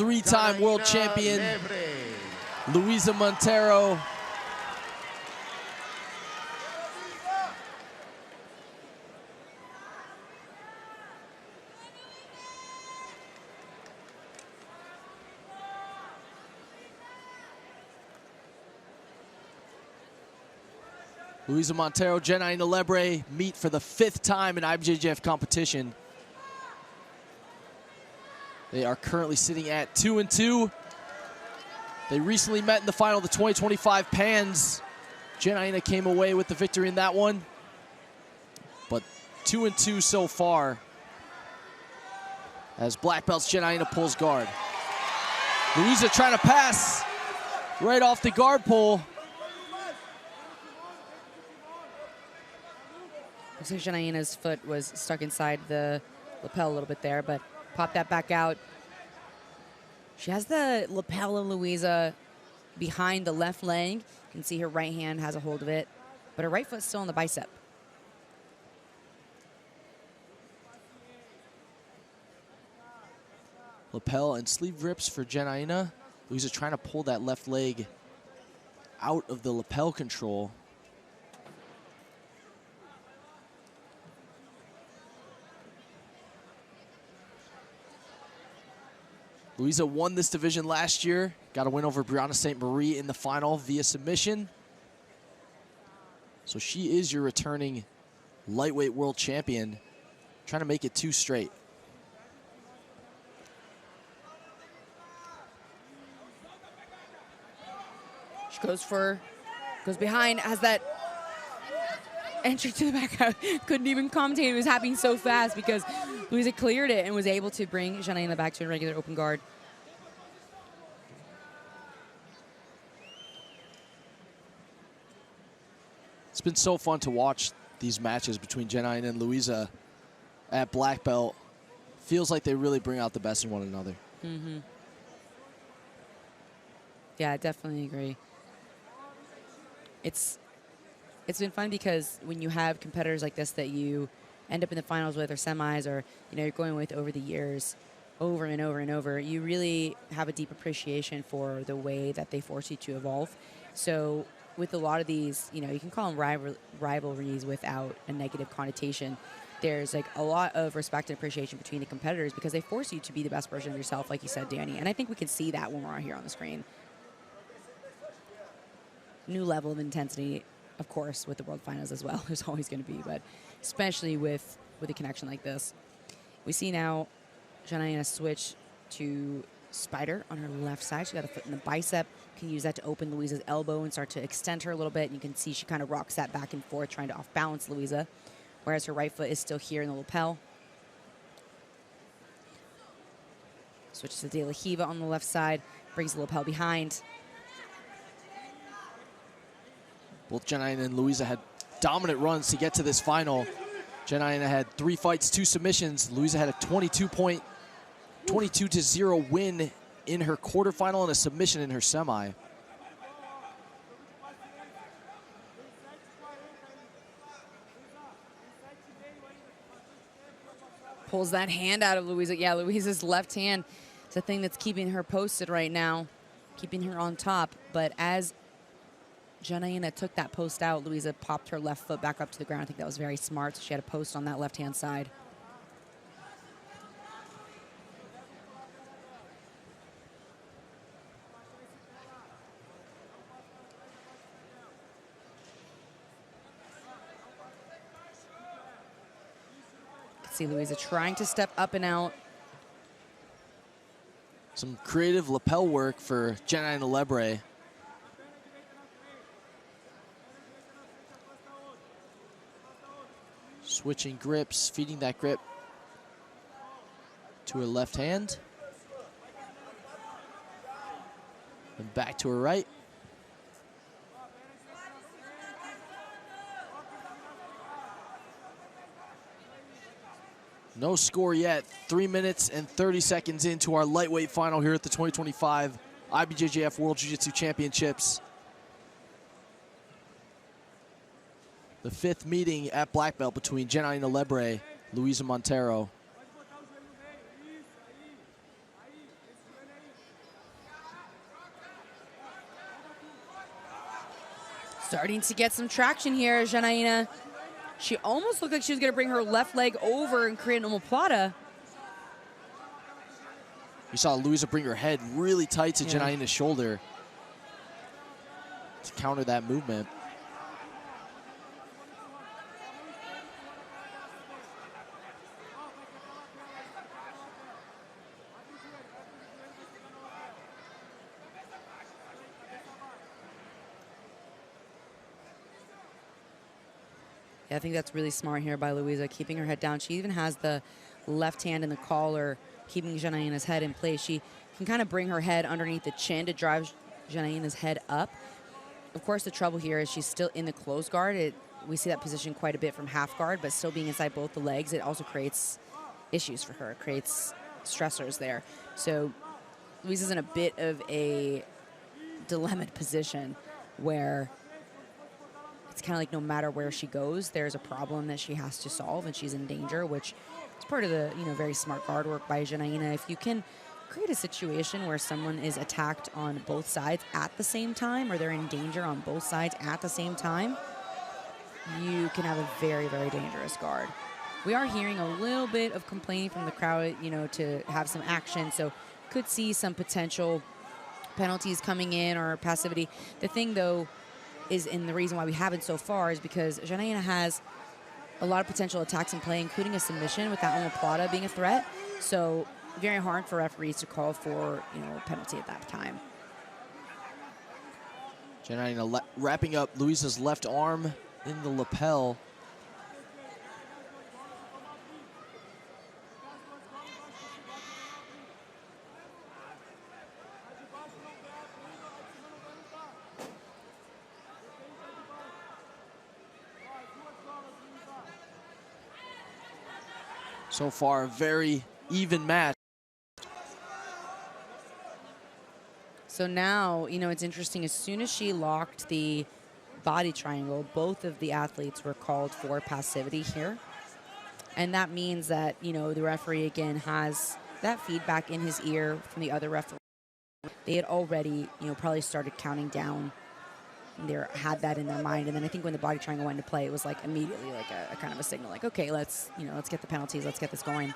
three-time world champion, Luiza Monteiro. Luiza Monteiro, Janaina meet for the 5th time in IBJJF competition. They are currently sitting at 2-2. They recently met in the final of the 2025 Pans. Janaina came away with the victory in that one. But 2-2 so far. As black belts, Janaina pulls guard. Luiza trying to pass right off the guard pull. Looks like Janaina's foot was stuck inside the lapel a little bit there, but pop that back out. She has the lapel of Luiza behind the left leg. You can see her right hand has a hold of it, but her right foot's still on the bicep. Lapel and sleeve rips for Janaina. Luiza trying to pull that left leg out of the lapel control. Luiza won this division last year. Got a win over Brianna St. Marie in the final via submission. So she is your returning lightweight world champion. Trying to make it 2 straight. She goes behind, has that entry to the back. Couldn't even commentate. It was happening so fast because Luiza cleared it and was able to bring Janaina back to a regular open guard. It's been so fun to watch these matches between Janaina and Luiza at black belt. Feels like they really bring out the best in one another. Mm-hmm. Yeah, I definitely agree. It's been fun because when you have competitors like this that you end up in the finals with or semis or you're going with over the years, over and over and over, you really have a deep appreciation for the way that they force you to evolve. So with a lot of these, you can call them rivalries without a negative connotation. There's like a lot of respect and appreciation between the competitors because they force you to be the best version of yourself, like you said, Danny. And I think we can see that when we're here on the screen. New level of intensity, of course, with the World Finals as well. There's always going to be, but especially with a connection like this. We see now Janaina switch to spider on her left side. She got a foot in the bicep. Can use that to open Luiza's elbow and start to extend her a little bit. And you can see she kind of rocks that back and forth, trying to off-balance Luiza, whereas her right foot is still here in the lapel. Switch to De La Hiva on the left side, brings the lapel behind. Both Janaina and Luiza had dominant runs to get to this final. Janaina had 3 fights, 2 submissions. Luiza had a 22-0 win in her quarterfinal and a submission in her semi. Pulls that hand out of Luiza. Yeah, Luiza's left hand is the thing that's keeping her posted right now, keeping her on top. But as Janaina took that post out, Luiza popped her left foot back up to the ground. I think that was very smart. So she had a post on that left-hand side. See Luiza trying to step up and out. Some creative lapel work for Janaina Lebre. Switching grips, feeding that grip to her left hand. And back to her right. No score yet. 3 minutes and 30 seconds into our lightweight final here at the 2025 IBJJF World Jiu-Jitsu Championships. The 5th meeting at black belt between Janaina Lebre, Luiza Monteiro. Starting to get some traction here, Janaina. She almost looked like she was going to bring her left leg over and create an omoplata. You saw Luiza bring her head really tight to Janaina's shoulder to counter that movement. I think that's really smart here by Luiza, keeping her head down. She even has the left hand in the collar, keeping Janaina's head in place. She can kind of bring her head underneath the chin to drive Janaina's head up. Of course, the trouble here is she's still in the closed guard. We see that position quite a bit from half guard, but still being inside both the legs, it also creates issues for her. It creates stressors there. So Luiza's in a bit of a dilemmaed position where it's kind of like no matter where she goes, there's a problem that she has to solve, and she's in danger, which is part of the very smart guard work by Janaina. If you can create a situation where someone is attacked on both sides at the same time, or they're in danger on both sides at the same time, you can have a very, very dangerous guard. We are hearing a little bit of complaining from the crowd, to have some action, so could see some potential penalties coming in or passivity. The thing, though, and the reason why we haven't so far is because Janaina has a lot of potential attacks in play, including a submission with that omoplata being a threat. So very hard for referees to call for a penalty at that time. Janaina wrapping up Luiza's left arm in the lapel. So far, a very even match. So now, it's interesting. As soon as she locked the body triangle, both of the athletes were called for passivity here. And that means that, the referee, again, has that feedback in his ear from the other referee. They had already, probably started counting down. They had that in their mind, and then I think when the body triangle went into play, it was like immediately like a kind of a signal, like, okay, let's get the penalties, let's get this going.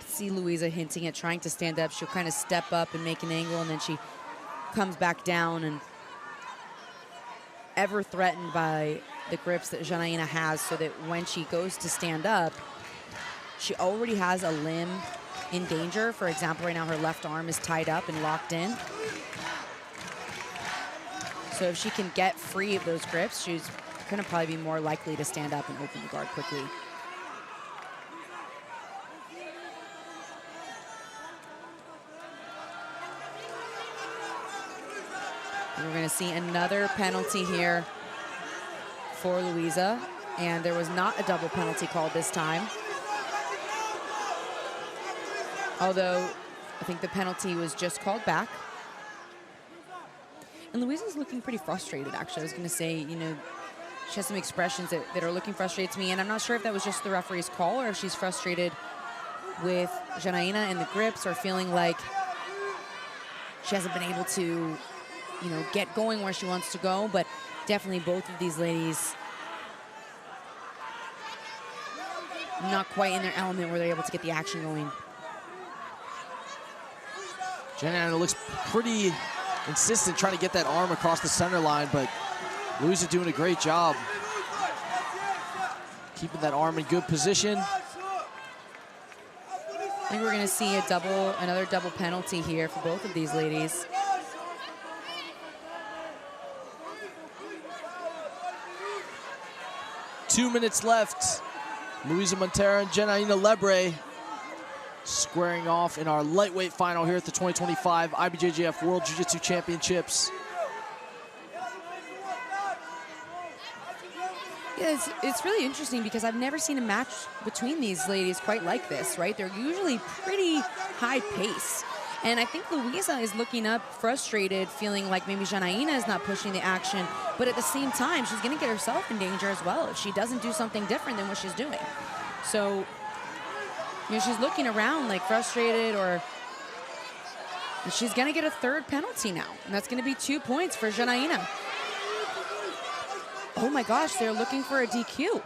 See Luiza hinting at trying to stand up. She'll kind of step up and make an angle, and then she comes back down, and ever threatened by the grips that Janaina has, so that when she goes to stand up, she already has a limb in danger. For example, right now her left arm is tied up and locked in. So if she can get free of those grips, she's going to probably be more likely to stand up and open the guard quickly. And we're going to see another penalty here for Luiza, and there was not a double penalty called this time. Although I think the penalty was just called back. And Luiza's looking pretty frustrated, actually. I was going to say, she has some expressions that are looking frustrated to me, and I'm not sure if that was just the referee's call or if she's frustrated with Janaina and the grips, or feeling like she hasn't been able to, get going where she wants to go. But definitely both of these ladies not quite in their element where they're able to get the action going. Janaina looks pretty insistent trying to get that arm across the center line, but Luiza doing a great job keeping that arm in good position. I think we're going to see another double penalty here for both of these ladies. Two minutes left. Luiza Monteiro and Janaina Lebre squaring off in our lightweight final here at the 2025 IBJJF World Jiu-Jitsu Championships. Yeah, it's really interesting because I've never seen a match between these ladies quite like this, right? They're usually pretty high pace. And I think Luiza is looking up frustrated, feeling like maybe Janaina is not pushing the action, but at the same time, she's going to get herself in danger as well if she doesn't do something different than what she's doing. So You know, she's looking around like frustrated, or and she's going to get a third penalty now, and that's going to be 2 points for Janaina. Oh my gosh, they're looking for a DQ.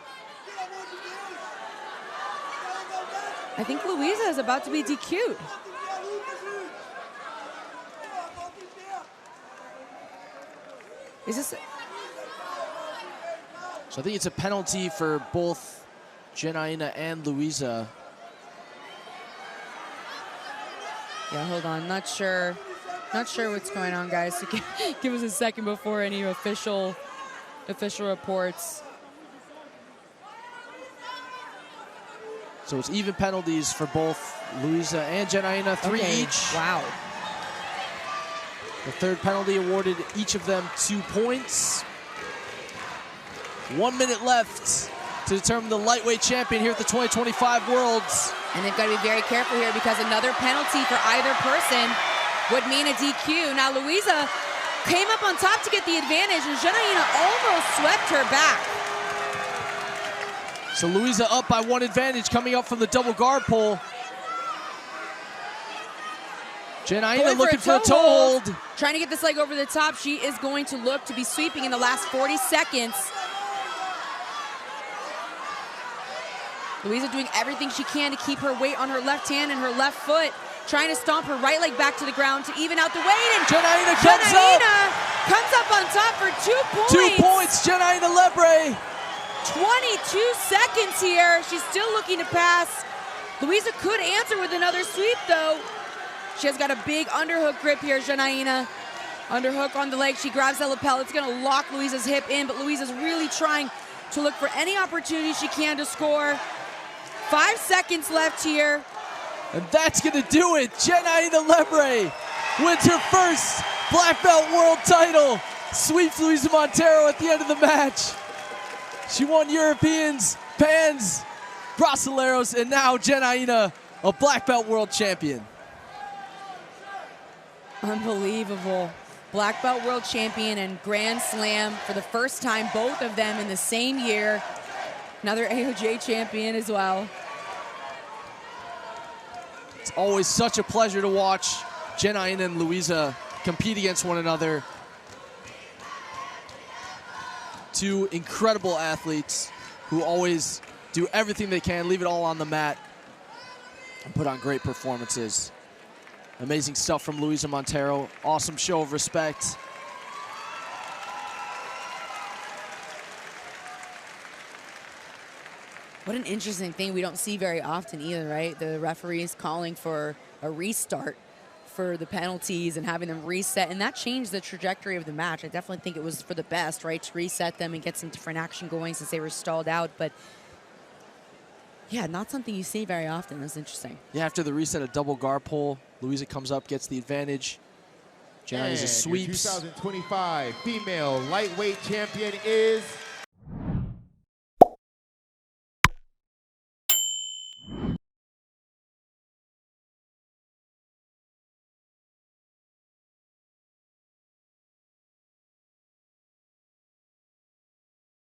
I think Luiza is about to be DQ'd. Is this? So I think it's a penalty for both Janaina and Luiza. Yeah, hold on. Not sure what's going on, guys. So give us a second before any official reports. So it's even penalties for both Luiza and Janaina, 3 each. Wow. The third penalty awarded each of them 2 points. 1 minute left to determine the lightweight champion here at the 2025 Worlds. And they've got to be very careful here because another penalty for either person would mean a DQ. Now Luiza came up on top to get the advantage, and Janaina almost swept her back. So Luiza up by 1 advantage coming up from the double guard pole. Janaina looking for a toe hold. Trying to get this leg over the top. She is going to look to be sweeping in the last 40 seconds. Luiza doing everything she can to keep her weight on her left hand and her left foot. Trying to stomp her right leg back to the ground to even out the weight. And Janaina comes up on top for 2 points. 2 points, Janaina Lebre. 22 seconds here. She's still looking to pass. Luiza could answer with another sweep, though. She has got a big underhook grip here, Janaina. Underhook on the leg. She grabs that lapel. It's going to lock Luiza's hip in, but Luiza's really trying to look for any opportunity she can to score. 5 seconds left here. And that's going to do it. Janaina Lebre wins her first black belt world title. Sweeps Luiza Monteiro at the end of the match. She won Europeans, Pans, Brasileiros, and now Janaina, a black belt world champion. Unbelievable. Black belt world champion and Grand Slam for the first time, both of them in the same year. Another AOJ champion as well. It's always such a pleasure to watch Janaina and Luiza compete against one another. 2 incredible athletes who always do everything they can, leave it all on the mat, and put on great performances. Amazing stuff from Luiza Monteiro. Awesome show of respect. What an interesting thing we don't see very often either, right? The referees calling for a restart for the penalties and having them reset, and that changed the trajectory of the match. I definitely think it was for the best, right, to reset them and get some different action going since they were stalled out, but yeah, not something you see very often. That's interesting. Yeah, after the reset, a double guard pull. Luiza comes up, gets the advantage. Janaina sweeps. Your 2025 female lightweight champion is